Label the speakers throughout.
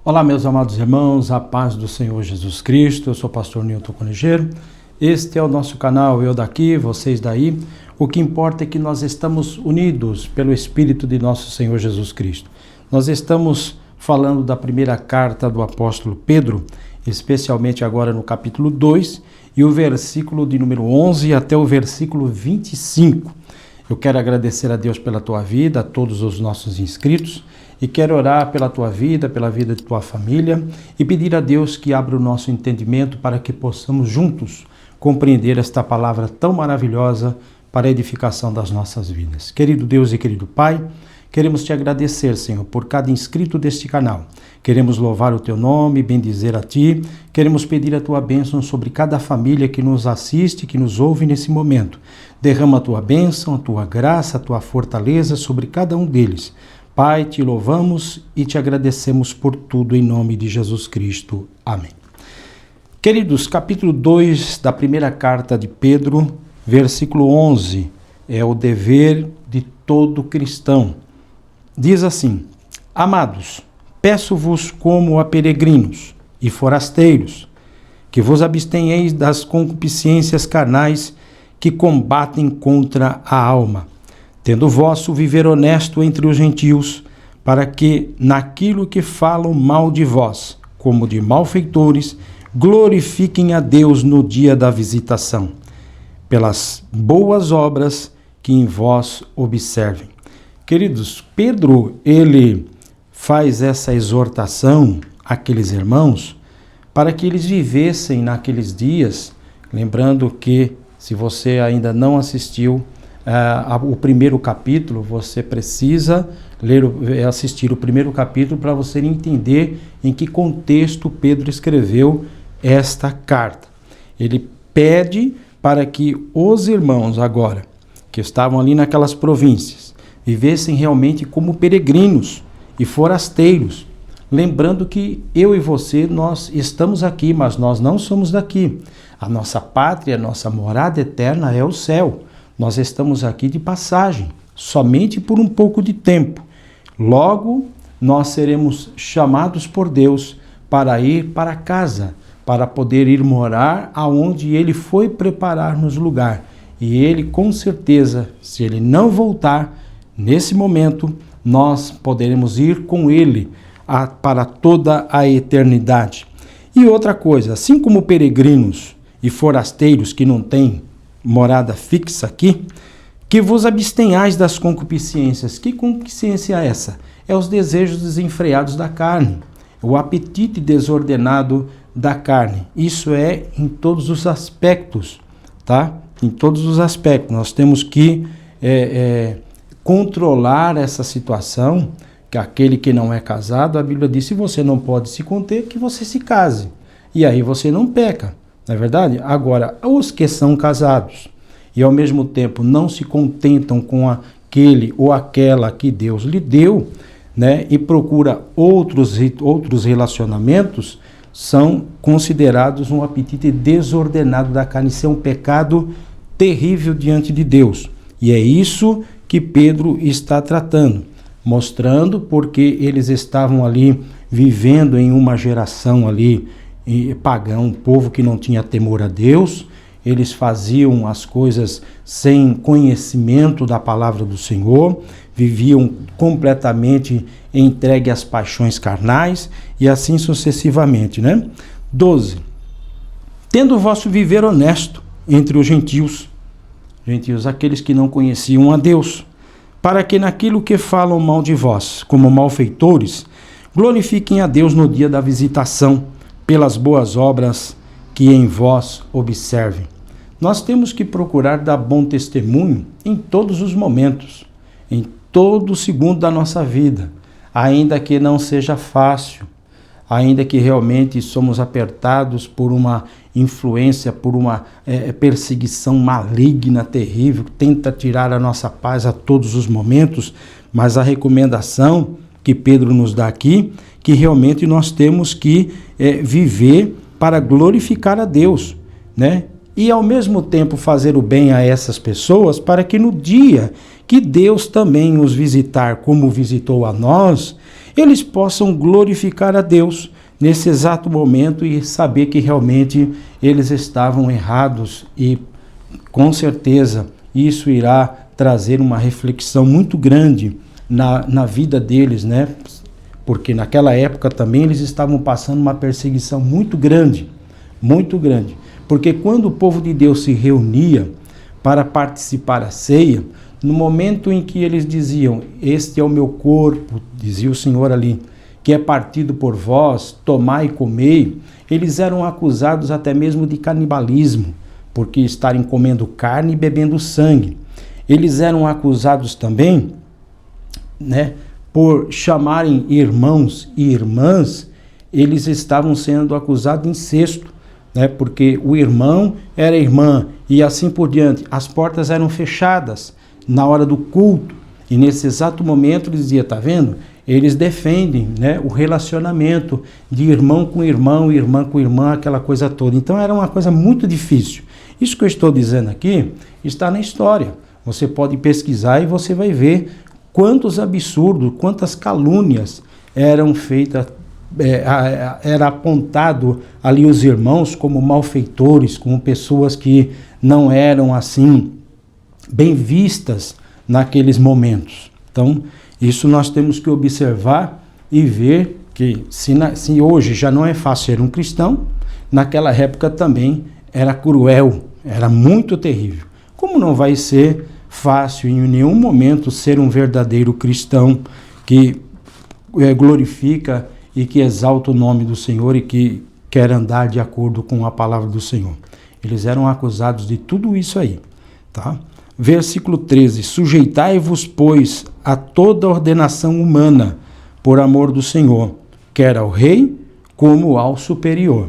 Speaker 1: Olá, meus amados irmãos, a paz do Senhor Jesus Cristo. Eu sou o pastor Nilton Conigeiro. Este é o nosso canal, eu daqui, vocês daí. O que importa é que nós estamos unidos pelo Espírito de nosso Senhor Jesus Cristo. Nós estamos falando da primeira carta do apóstolo Pedro, especialmente agora no capítulo 2, e o versículo de número 11 até o versículo 25. Eu quero agradecer a Deus pela tua vida, a todos os nossos inscritos, e quero orar pela tua vida, pela vida de tua família, e pedir a Deus que abra o nosso entendimento para que possamos juntos compreender esta palavra tão maravilhosa para a edificação das nossas vidas. Querido Deus e querido Pai, queremos te agradecer, Senhor, por cada inscrito deste canal. Queremos louvar o teu nome, bendizer a ti. Queremos pedir a tua bênção sobre cada família que nos assiste, que nos ouve nesse momento. Derrama a tua bênção, a tua graça, a tua fortaleza sobre cada um deles. Pai, te louvamos e te agradecemos por tudo em nome de Jesus Cristo. Amém. Queridos, capítulo 2 da primeira carta de Pedro, versículo 11, é o dever de todo cristão. Diz assim: Amados, peço-vos como a peregrinos e forasteiros, que vos abstenheis das concupiscências carnais que combatem contra a alma, tendo vosso viver honesto entre os gentios, para que, naquilo que falam mal de vós, como de malfeitores, glorifiquem a Deus no dia da visitação, pelas boas obras que em vós observem. Queridos, Pedro, ele faz essa exortação àqueles irmãos para que eles vivessem naqueles dias, lembrando que, se você ainda não assistiu o primeiro capítulo, você precisa assistir o primeiro capítulo para você entender em que contexto Pedro escreveu esta carta. Ele pede para que os irmãos agora, que estavam ali naquelas províncias, vivessem realmente como peregrinos e forasteiros, lembrando que eu e você, nós estamos aqui, mas nós não somos daqui. A nossa pátria, a nossa morada eterna é o céu. Nós estamos aqui de passagem, somente por um pouco de tempo. Logo, nós seremos chamados por Deus para ir para casa, para poder ir morar aonde Ele foi preparar-nos lugar. E Ele, com certeza, se Ele não voltar, nesse momento, nós poderemos ir com Ele para toda a eternidade. E outra coisa, assim como peregrinos e forasteiros que não têm morada fixa aqui, que vos abstenhais das concupiscências. Que concupiscência é essa? É os desejos desenfreados da carne, o apetite desordenado da carne. Isso é em todos os aspectos, tá? Em todos os aspectos. Nós temos que controlar essa situação, que aquele que não é casado, a Bíblia diz, se você não pode se conter, que você se case. E aí você não peca, não é verdade? Agora, os que são casados e ao mesmo tempo não se contentam com aquele ou aquela que Deus lhe deu, né, e procura outros relacionamentos, são considerados um apetite desordenado da carne. Isso é um pecado terrível diante de Deus. E é isso que Pedro está tratando, mostrando porque eles estavam ali vivendo em uma geração ali pagã, um povo que não tinha temor a Deus. Eles faziam as coisas sem conhecimento da palavra do Senhor, viviam completamente entregue às paixões carnais e assim sucessivamente, né? 12. Tendo o vosso viver honesto entre os gentios, aqueles que não conheciam a Deus, para que naquilo que falam mal de vós, como malfeitores, glorifiquem a Deus no dia da visitação, pelas boas obras que em vós observem. Nós temos que procurar dar bom testemunho em todos os momentos, em todo segundo da nossa vida, ainda que não seja fácil, ainda que realmente somos apertados por uma influência, por uma perseguição maligna, terrível, que tenta tirar a nossa paz a todos os momentos, mas a recomendação que Pedro nos dá aqui, que realmente nós temos que viver para glorificar a Deus, né? E ao mesmo tempo fazer o bem a essas pessoas, para que no dia que Deus também os visitar como visitou a nós, eles possam glorificar a Deus nesse exato momento e saber que realmente eles estavam errados, e com certeza isso irá trazer uma reflexão muito grande na vida deles, né? Porque naquela época também eles estavam passando uma perseguição muito grande, porque quando o povo de Deus se reunia para participar da ceia, no momento em que eles diziam, este é o meu corpo, dizia o Senhor ali, que é partido por vós, tomai e comei, eles eram acusados até mesmo de canibalismo, porque estarem comendo carne e bebendo sangue. Eles eram acusados também, né, por chamarem irmãos e irmãs, eles estavam sendo acusados de incesto, né, porque o irmão era irmã e assim por diante. As portas eram fechadas na hora do culto, e nesse exato momento eles diziam, tá vendo? Eles defendem, né, o relacionamento de irmão com irmão, irmã com irmã, aquela coisa toda. Então era uma coisa muito difícil. Isso que eu estou dizendo aqui está na história. Você pode pesquisar e você vai ver quantos absurdos, quantas calúnias eram feitas, era apontado ali os irmãos como malfeitores, como pessoas que não eram assim bem vistas naqueles momentos. Então, isso nós temos que observar e ver que se hoje já não é fácil ser um cristão, naquela época também era cruel, era muito terrível. Como não vai ser fácil em nenhum momento ser um verdadeiro cristão que glorifica e que exalta o nome do Senhor e que quer andar de acordo com a palavra do Senhor. Eles eram acusados de tudo isso aí, tá? Versículo 13, sujeitai-vos, pois, a toda ordenação humana, por amor do Senhor, quer ao rei, como ao superior.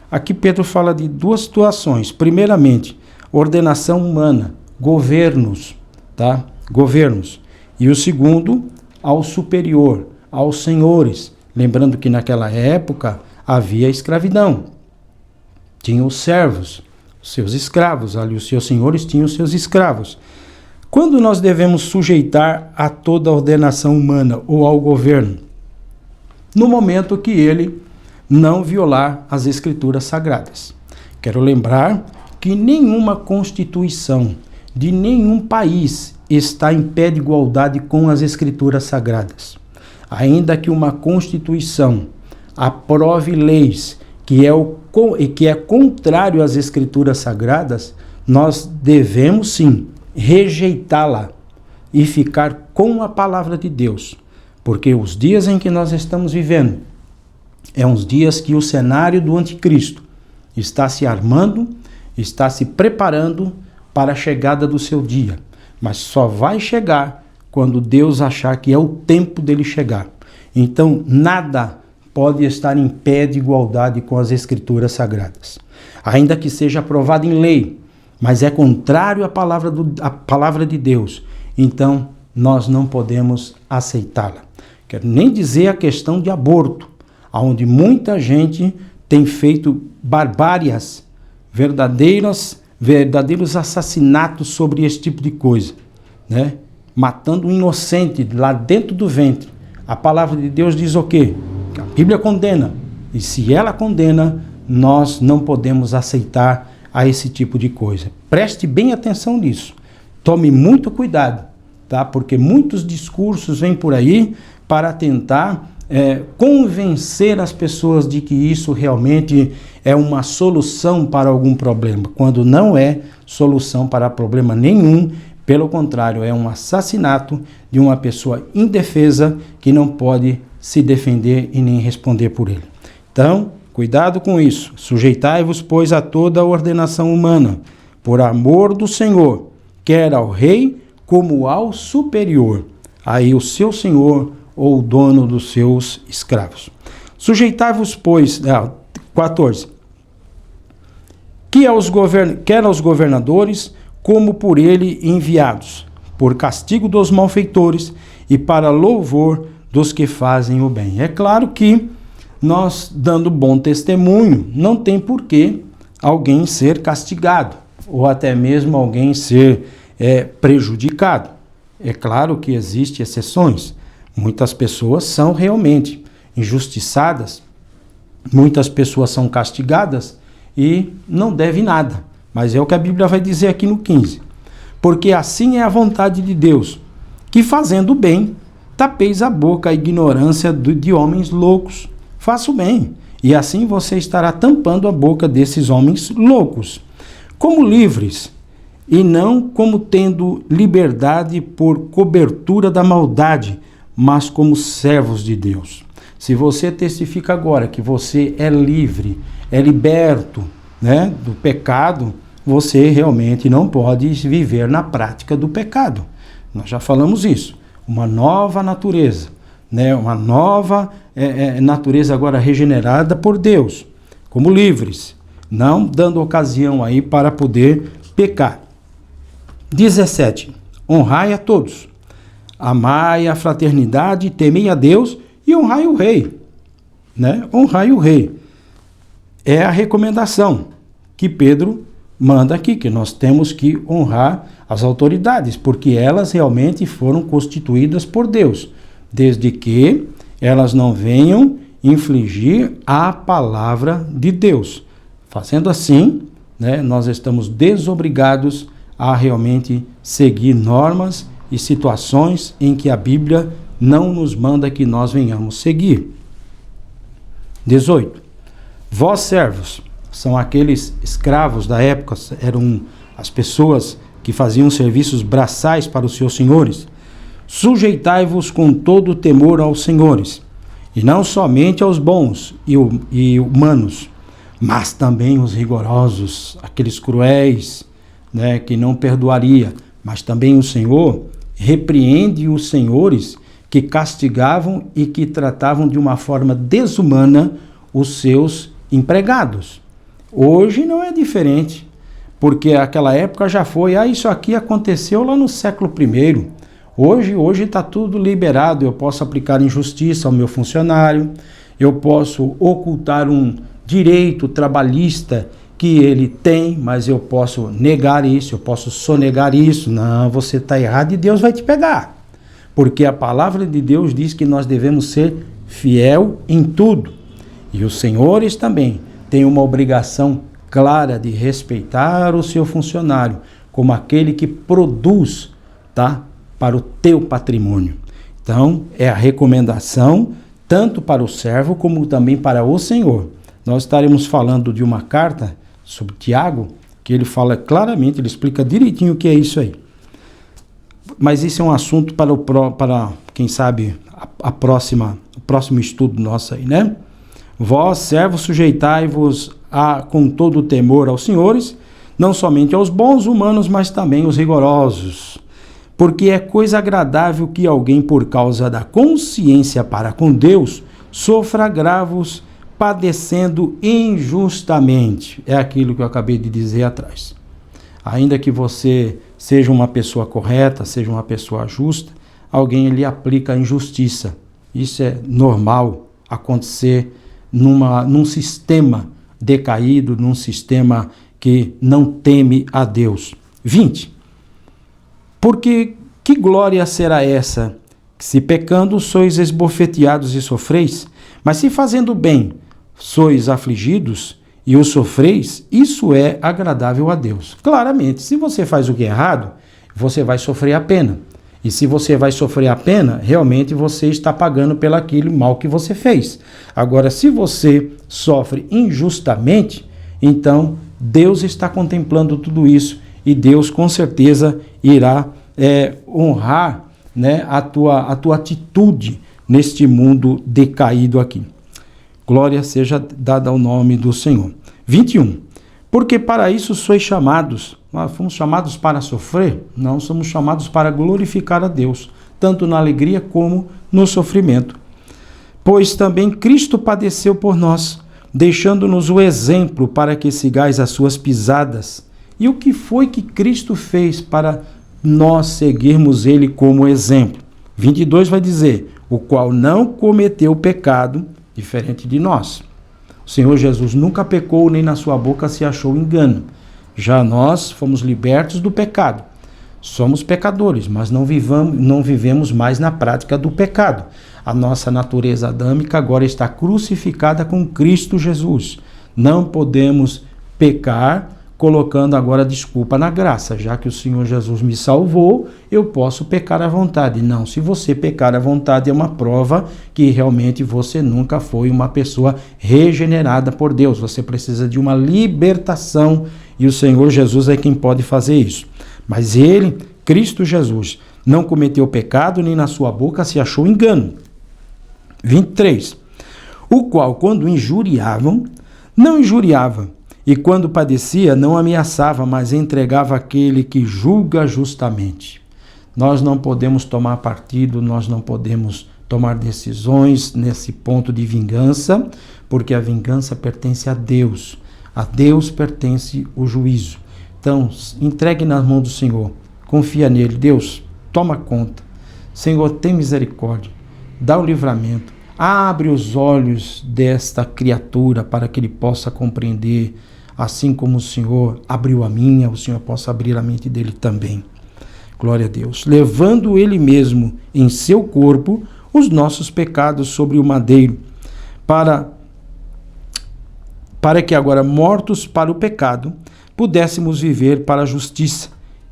Speaker 1: Aqui Pedro fala de duas situações. Primeiramente, ordenação humana, governos, tá? Governos. E o segundo, ao superior, aos senhores. Lembrando que naquela época havia escravidão. Tinha os servos, seus escravos, ali os seus senhores tinham os seus escravos. Quando nós devemos sujeitar a toda a ordenação humana ou ao governo? No momento que ele não violar as escrituras sagradas. Quero lembrar que nenhuma constituição de nenhum país está em pé de igualdade com as escrituras sagradas. Ainda que uma constituição aprove leis que é contrário às escrituras sagradas, nós devemos sim rejeitá-la e ficar com a palavra de Deus, porque os dias em que nós estamos vivendo é uns dias que o cenário do anticristo está se armando, está se preparando para a chegada do seu dia, mas só vai chegar quando Deus achar que é o tempo dele chegar. Então nada pode estar em pé de igualdade com as escrituras sagradas. Ainda que seja aprovado em lei, mas é contrário à palavra de Deus, então nós não podemos aceitá-la. Quero nem dizer a questão de aborto, onde muita gente tem feito barbárias, verdadeiros assassinatos sobre esse tipo de coisa, né? Matando um inocente lá dentro do ventre. A palavra de Deus diz o quê? A Bíblia condena, e se ela condena, nós não podemos aceitar a esse tipo de coisa. Preste bem atenção nisso, tome muito cuidado, tá? Porque muitos discursos vêm por aí para tentar convencer as pessoas de que isso realmente é uma solução para algum problema, quando não é solução para problema nenhum. Pelo contrário, é um assassinato de uma pessoa indefesa que não pode se defender e nem responder por ele. Então, cuidado com isso. Sujeitai-vos, pois, a toda a ordenação humana, por amor do Senhor, quer ao rei como ao superior, aí o seu senhor ou o dono dos seus escravos. Sujeitai-vos, pois, 14, quer aos governadores, como por ele enviados, por castigo dos malfeitores e para louvor dos que fazem o bem. É claro que nós, dando bom testemunho, não tem por que alguém ser castigado, ou até mesmo alguém ser prejudicado. É claro que existem exceções. Muitas pessoas são realmente injustiçadas, muitas pessoas são castigadas e não devem nada. Mas é o que a Bíblia vai dizer aqui no 15. Porque assim é a vontade de Deus, que fazendo o bem, tapeis a boca à ignorância de homens loucos. Faça o bem, e assim você estará tampando a boca desses homens loucos. Como livres, e não como tendo liberdade por cobertura da maldade, mas como servos de Deus. Se você testifica agora que você é livre, é liberto, né, do pecado, você realmente não pode viver na prática do pecado. Nós já falamos isso. Uma nova natureza, né, uma nova natureza agora regenerada por Deus, como livres, não dando ocasião aí para poder pecar. 17. Honrai a todos. Amai a fraternidade, temei a Deus e honrai o rei. Né? Honrai o rei. É a recomendação que Pedro manda aqui, que nós temos que honrar as autoridades, porque elas realmente foram constituídas por Deus, desde que elas não venham infligir a palavra de Deus. Fazendo assim, né, nós estamos desobrigados a realmente seguir normas e situações em que a Bíblia não nos manda que nós venhamos seguir. 18. Vós servos, são aqueles escravos da época, eram as pessoas que faziam serviços braçais para os seus senhores. Sujeitai-vos com todo o temor aos senhores, e não somente aos bons e humanos, mas também os rigorosos, aqueles cruéis, né, que não perdoaria. Mas também o Senhor repreende os senhores que castigavam e que tratavam de uma forma desumana os seus empregados. Hoje não é diferente, porque aquela época já foi, isso aqui aconteceu lá no século I. Hoje está tudo liberado, eu posso aplicar injustiça ao meu funcionário, eu posso ocultar um direito trabalhista que ele tem, mas eu posso negar isso, eu posso sonegar isso. Não, você está errado e Deus vai te pegar. Porque a palavra de Deus diz que nós devemos ser fiel em tudo. E os senhores também têm uma obrigação clara de respeitar o seu funcionário como aquele que produz, tá, para o teu patrimônio. Então, é a recomendação tanto para o servo como também para o Senhor. Nós estaremos falando de uma carta sobre Tiago, que ele fala claramente, ele explica direitinho o que é isso aí. Mas isso é um assunto para quem sabe, o próximo estudo nosso aí, né? Vós, servos, sujeitai-vos com todo o temor aos senhores, não somente aos bons humanos, mas também aos rigorosos. Porque é coisa agradável que alguém, por causa da consciência para com Deus, sofra agravos, padecendo injustamente. É aquilo que eu acabei de dizer atrás. Ainda que você seja uma pessoa correta, seja uma pessoa justa, alguém lhe aplica a injustiça. Isso é normal acontecer num sistema decaído, num sistema que não teme a Deus. 20. Porque que glória será essa, que se pecando sois esbofeteados e sofreis, mas se fazendo bem sois afligidos e o sofreis, isso é agradável a Deus. Claramente, se você faz o que é errado, você vai sofrer a pena. E se você vai sofrer a pena, realmente você está pagando pelo aquele mal que você fez. Agora, se você sofre injustamente, então Deus está contemplando tudo isso e Deus com certeza irá honrar, né, a tua atitude neste mundo decaído aqui. Glória seja dada ao nome do Senhor. 21. Porque para isso sois chamados. Nós fomos chamados para sofrer? Não, somos chamados para glorificar a Deus, tanto na alegria como no sofrimento. Pois também Cristo padeceu por nós, deixando-nos o exemplo para que sigais as suas pisadas. E o que foi que Cristo fez para nós seguirmos ele como exemplo? 22 vai dizer, o qual não cometeu pecado, diferente de nós. O Senhor Jesus nunca pecou, nem na sua boca se achou engano. Já nós fomos libertos do pecado. Somos pecadores, mas não vivemos mais na prática do pecado. A nossa natureza adâmica agora está crucificada com Cristo Jesus. Não podemos pecar colocando agora desculpa na graça. Já que o Senhor Jesus me salvou, eu posso pecar à vontade. Não, se você pecar à vontade é uma prova que realmente você nunca foi uma pessoa regenerada por Deus. Você precisa de uma libertação e o Senhor Jesus é quem pode fazer isso. Mas ele, Cristo Jesus, não cometeu pecado, nem na sua boca se achou engano. 23. O qual, quando injuriavam, não injuriava, e quando padecia, não ameaçava, mas entregava aquele que julga justamente. Nós não podemos tomar partido, nós não podemos tomar decisões nesse ponto de vingança, porque a vingança pertence a Deus. A Deus pertence o juízo. Então, entregue nas mãos do Senhor, confia nele. Deus, toma conta. Senhor, tem misericórdia, dá o livramento, abre os olhos desta criatura para que ele possa compreender, assim como o Senhor abriu a minha, o Senhor possa abrir a mente dele também. Glória a Deus. Levando ele mesmo em seu corpo os nossos pecados sobre o madeiro, para que agora, mortos para o pecado, pudéssemos viver para a justiça.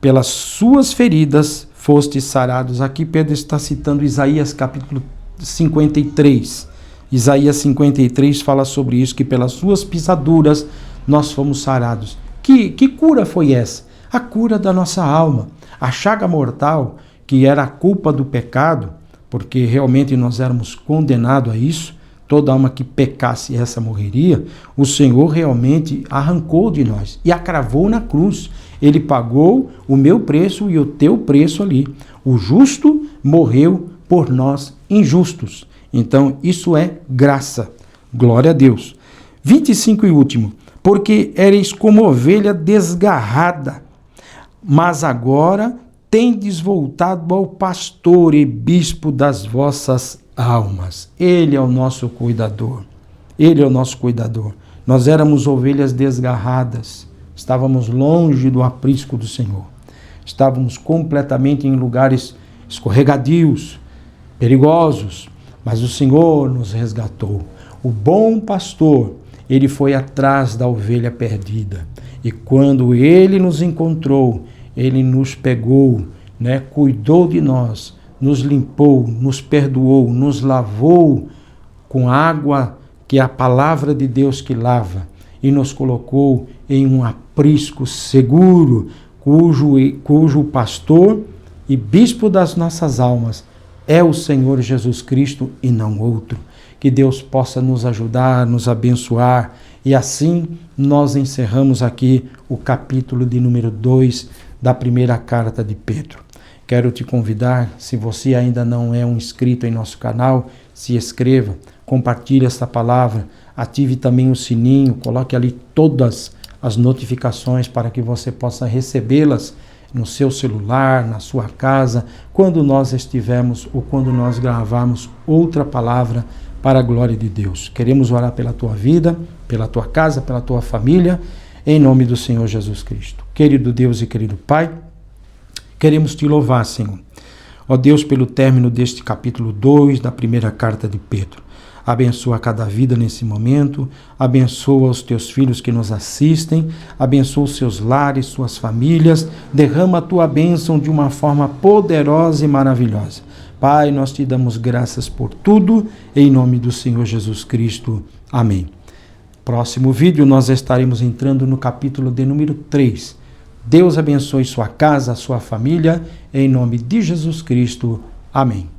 Speaker 1: Pelas suas feridas fostes sarados. Aqui Pedro está citando Isaías capítulo 53. Isaías 53 fala sobre isso, que pelas suas pisaduras nós fomos sarados. Que cura foi essa? A cura da nossa alma. A chaga mortal, que era a culpa do pecado, porque realmente nós éramos condenados a isso, toda alma que pecasse essa morreria, o Senhor realmente arrancou de nós e a cravou na cruz. Ele pagou o meu preço e o teu preço ali. O justo morreu por nós injustos. Então, isso é graça. Glória a Deus. 25 e último. Porque ereis como ovelha desgarrada, mas agora tendes voltado ao pastor e bispo das vossas almas. Ele é o nosso cuidador. Ele é o nosso cuidador. Nós éramos ovelhas desgarradas. Estávamos longe do aprisco do Senhor. Estávamos completamente em lugares escorregadios, perigosos, mas o Senhor nos resgatou. O bom pastor, ele foi atrás da ovelha perdida. E quando ele nos encontrou, ele nos pegou, cuidou de nós, nos limpou, nos perdoou, nos lavou com água, que é a palavra de Deus que lava, e nos colocou em um aprisco seguro, cujo pastor e bispo das nossas almas é o Senhor Jesus Cristo e não outro. Que Deus possa nos ajudar, nos abençoar, e assim nós encerramos aqui o capítulo de número 2 da primeira carta de Pedro. Quero te convidar, se você ainda não é um inscrito em nosso canal, se inscreva, compartilhe esta palavra, ative também o sininho, coloque ali todas as notificações para que você possa recebê-las no seu celular, na sua casa, quando nós estivermos ou quando nós gravarmos outra palavra para a glória de Deus. Queremos orar pela tua vida, pela tua casa, pela tua família, em nome do Senhor Jesus Cristo. Querido Deus e querido Pai, queremos te louvar, Senhor. Ó Deus, pelo término deste capítulo 2 da primeira carta de Pedro. Abençoa cada vida nesse momento, abençoa os teus filhos que nos assistem, abençoa os seus lares, suas famílias, derrama a tua bênção de uma forma poderosa e maravilhosa. Pai, nós te damos graças por tudo, em nome do Senhor Jesus Cristo. Amém. Próximo vídeo nós estaremos entrando no capítulo de número 3. Deus abençoe sua casa, sua família, em nome de Jesus Cristo. Amém.